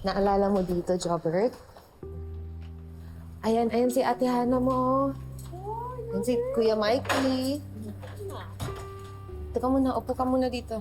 Naalala mo dito, Jobert? Ayan si Ate Hana mo. Ayan si Kuya Mikey. Teka muna, upo ka muna dito.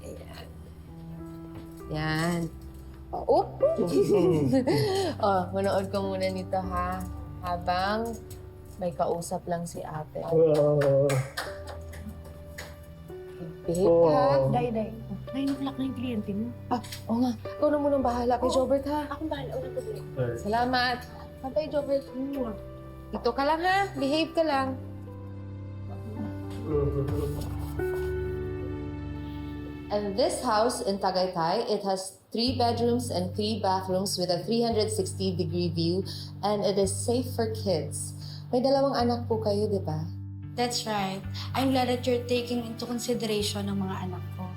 Ayan. Yan. Oh, oh, manood ka muna nito, ha? Habang may kausap lang si ate. Behave ka. Day. 9 o'clock na yung kliyente mo. Oo nga. Ikaw na munang bahala kay Jobert, ha? Akong bahala. Ulit ko tuloy. Salamat. Bye, Jobert. Dito ka lang, ha? Behave ka lang. And this house in Tagaytay, it has 3 bedrooms and 3 bathrooms with a 360-degree view, and it is safe for kids. May 2 anak po kayo, di ba? That's right. I'm glad that you're taking into consideration ng mga anak ko.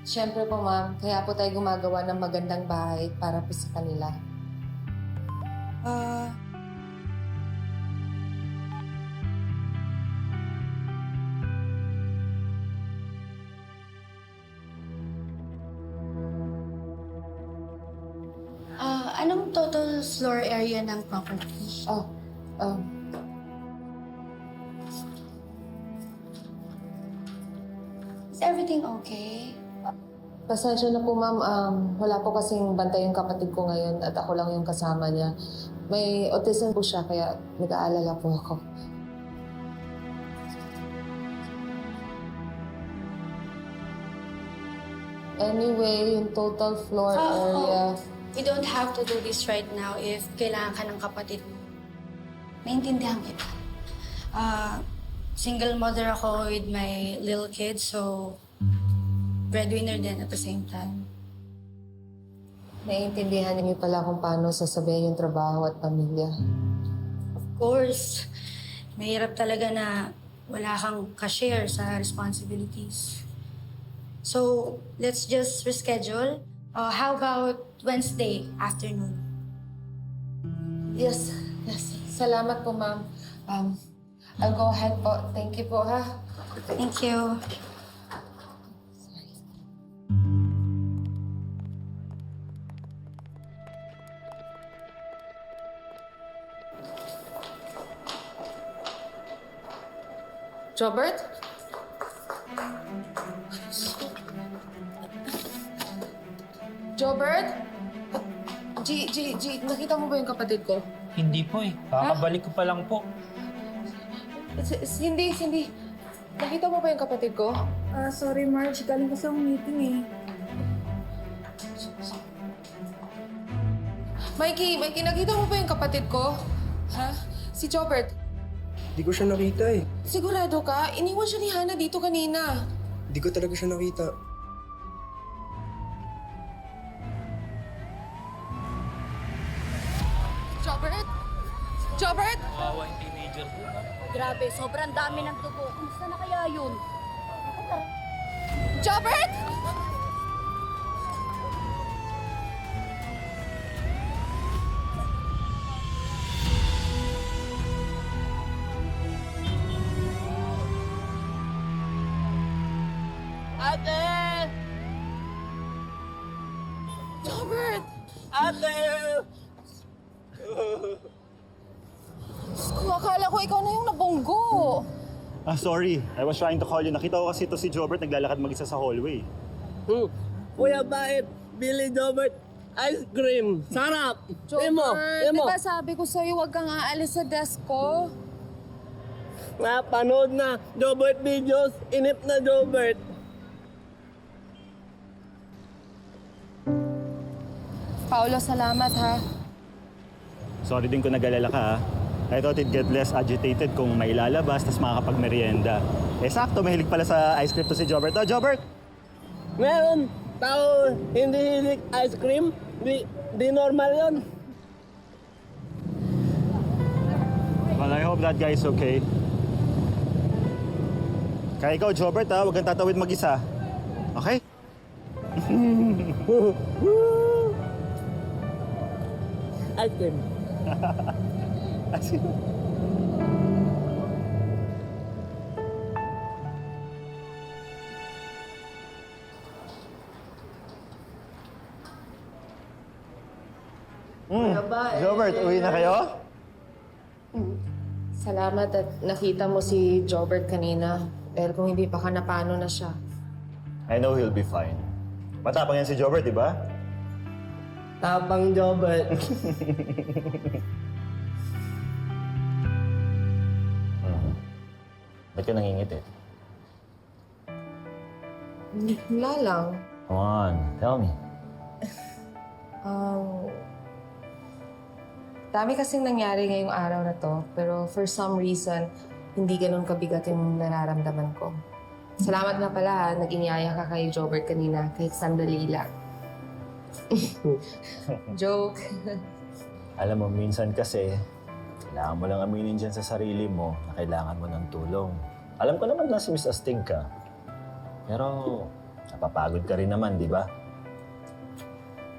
Siyempre po, ma'am. Kaya po tayo gumagawa ng magandang bahay para po sa kanila. Anong total floor area ng property? Oh, Is everything okay? pasensya na po, ma'am. Wala po kasing bantay yung kapatid ko ngayon at ako lang yung kasama niya. May autism po siya, kaya nag-aalala po ako. Anyway, yung total floor area... You don't have to do this right now if kailangan ka ng kapatid mo. Naintindihan kita. Single mother ako with my little kids, so breadwinner din at the same time. Naiintindihan niyo pala kung paano sasabihin yung trabaho at pamilya. Of course, mahirap talaga na wala kang ka-share sa responsibilities. So, let's just reschedule. How about Wednesday afternoon? Yes. Salamat po, ma'am. I'll go ahead po. Thank you po, ha? Thank you. Jobert? Jobert? G, nakita mo ba yung kapatid ko? Hindi po eh. Kakabalik ko pa lang po. Hindi. Nakita mo ba yung kapatid ko? Sorry Marge, galing kasi akong meeting eh. Mikey, nakita mo ba yung kapatid ko? Ha? Si Jobert. Di ko siya nakita eh. Sigurado ka? Iniwan siya ni Hana dito kanina. Di ko talaga siya nakita. Jobert? Kawawa yung teenager po. Grabe, sobrang dami ng dugo. Kumusta na kaya yun? Jobert? Ate! Jobert! Ate! Akala ko ikaw na yung nabunggo. Sorry. I was trying to call you. Nakita ko kasi ito si Jobert naglalakad mag-isa sa hallway. Kuya Bait, Billy Jobert, ice cream. Sarap! Jobert, di ba sabi ko sa'yo huwag kang aalis sa desk ko? Napanood na Jobert videos, inip na Jobert. Paolo, salamat ha. Sorry din kung nag-alala ka ha. I thought it'd get less agitated kung may lalabas tapos makakapag-merienda. Sakto, mahilig pala sa ice cream to si Jobert. Oh, Jobert! Meron tao hindi hilig ice cream, di normal yon. Well, I hope that guy's okay. Kaya ikaw, Jobert ha, huwag kang tatawid mag-isa. Okay? Ice cream. Jobert, uwi na kayo? Salamat at nakita mo si Jobert kanina. Pero kung hindi pa ka napano na siya. I know he'll be fine. Matapang yan si Jobert, di ba? Tapang Jobert. Ba't ka nangingiti? Wala lang. Come on, tell me. Dami kasing nangyari ngayong araw na to. Pero for some reason, hindi ganun kabigat yung nararamdaman ko. Salamat nga pala ha, nag-inyaya ka kay Jobert kanina, kahit sandali lang. Joke. Alam mo, minsan kasi, kailangan mo lang aminin dyan sa sarili mo na kailangan mo ng tulong. Alam ko naman na si Miss Astig ka. Pero, napapagod ka rin naman, di ba?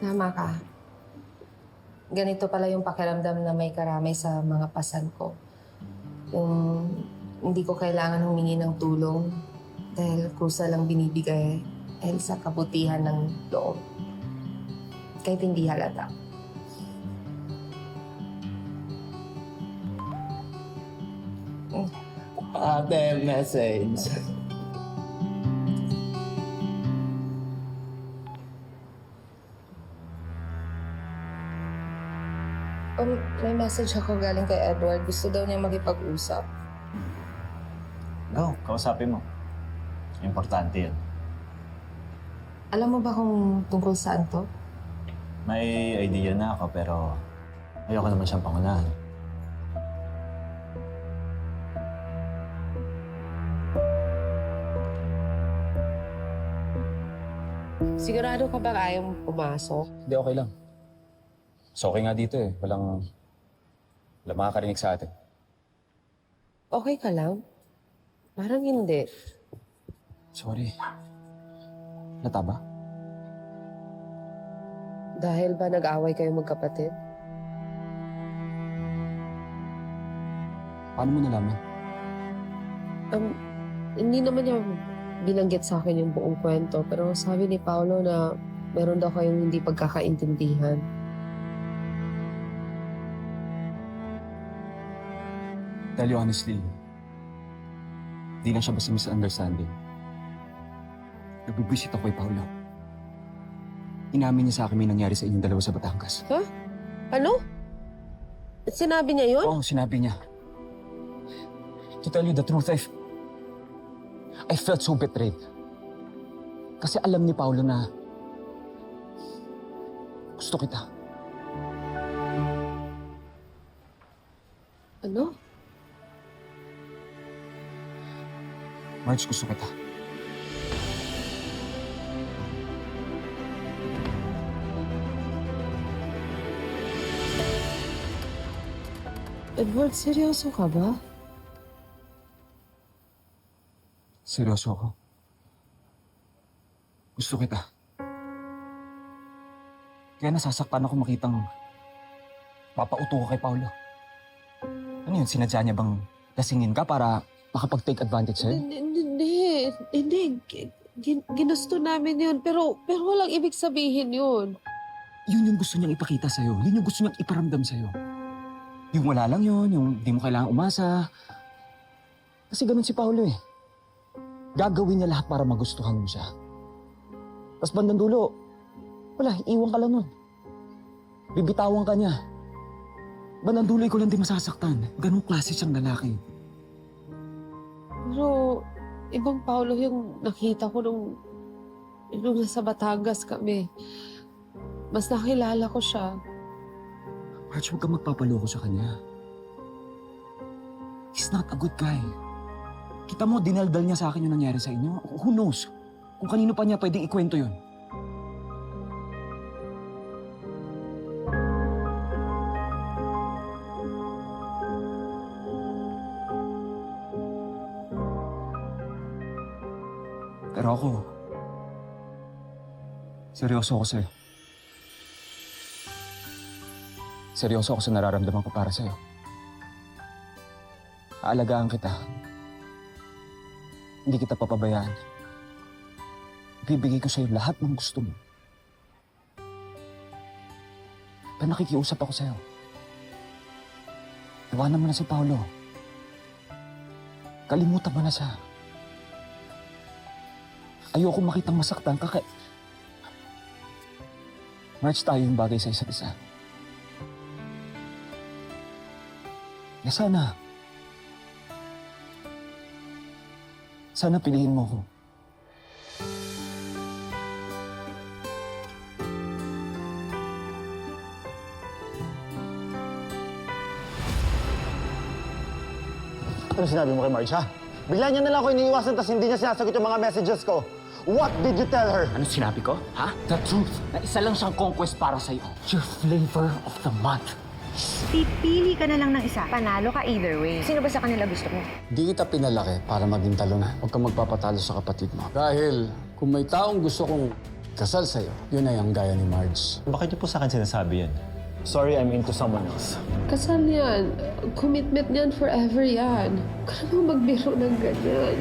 Tama ka. Ganito pala yung pakiramdam na may karamay sa mga pasan ko. Yung hindi ko kailangan humingi ng tulong dahil kusa lang binibigay dahil sa kabutihan ng loob. Kahit hindi halata. Ate, message. May message ako galing kay Edward. Gusto daw niya makipag-usap. Go, kausapin mo. Importante yun. Alam mo ba kung tungkol saan to? May idea na ako pero ayoko naman siyang pangunahan. Sigurado ka ba ayaw mong pumasok? Hindi, okay lang. So, okay nga dito eh. Walang makakarinig sa atin. Okay ka lang? Parang hindi. Sorry. Lata ba? Dahil ba nag-away kayo magkapatid? Paano mo nalaman? Hindi naman niya binanggit sa akin yung buong kwento. Pero sabi ni Paolo na meron daw kayong hindi pagkakaintindihan. Tell you honestly, di lang siya basta misunderstanding. Nagbibisit ako kay Paolo. Inamin niya sa akin may nangyari sa inyong dalawa sa Batangas. Ano? Sinabi niya yun? Oo, sinabi niya. To tell you the truth, I felt so betrayed. Kasi alam ni Paolo na gusto kita. Ano? Marge, gusto kita. Edward, seryoso ka ba? Seryoso ako. Gusto kita. Kaya nasasaktan ako makitang papauto ko kay Paolo. Ano yun, sinadya niya bang lasingin ka para makapag-take advantage sa'yo? Hindi. Ginusto namin yun. Pero walang ibig sabihin yun. Yun yung gusto niyang ipakita sa'yo. Yun yung gusto niyang iparamdam sa'yo. Yung wala lang yun, yung di mo kailangang umasa. Kasi ganun si Paolo eh. Gagawin niya lahat para magustuhan mo siya. Tapos bandang dulo, wala, iwan ka lang nun. Bibitawan ka niya. Bandang dulo, ikaw lang di masasaktan. Ganung klase siyang lalaki. Pero ibang Paolo yung nakita ko nung nasa Batangas kami. Mas nakilala ko siya. Marge, huwag kang magpapaloko sa kanya. He's not a good guy. Kita mo, dinaldal niya sa akin yung nangyari sa inyo. Who knows? Kung kanino pa niya pwedeng ikwento yun. Pero ako, seryoso ako sa'yo. Seryoso ako sa nararamdaman ko para sa'yo. Aalagaan kita. Hindi kita papabayaan. Bibigay ko sa'yo lahat ng gusto mo. Teka, nakikiusap ako sa'yo. Iwanan mo na si Paolo. Kalimutan mo na siya. Ayoko makitang masaktan ka March, tayo yung bagay sa isa't isa. Kaya sana piliin mo ko. Ano sinabi mo kay Marge, ha? Bigla niya na lang ako iniiwasan tapos hindi niya sinasagot yung mga messages ko. What did you tell her? Ano sinabi ko? Ha? The truth. Na isa lang siyang conquest para sa'yo. Your flavor of the month. Pipili ka na lang ng isa. Panalo ka either way. Sino ba sa kanila gusto mo? Di kita pinalaki para maging talo na. Huwag kang magpapatalo sa kapatid mo. Dahil kung may taong gusto kong kasal sa'yo, yun ay ang gaya ni Marge. Bakit niyo po sa akin sinasabi yan? Sorry, I'm into someone else. Kasal yan. Commitment yan forever yan. Huwag ka naman magbiro ng ganyan.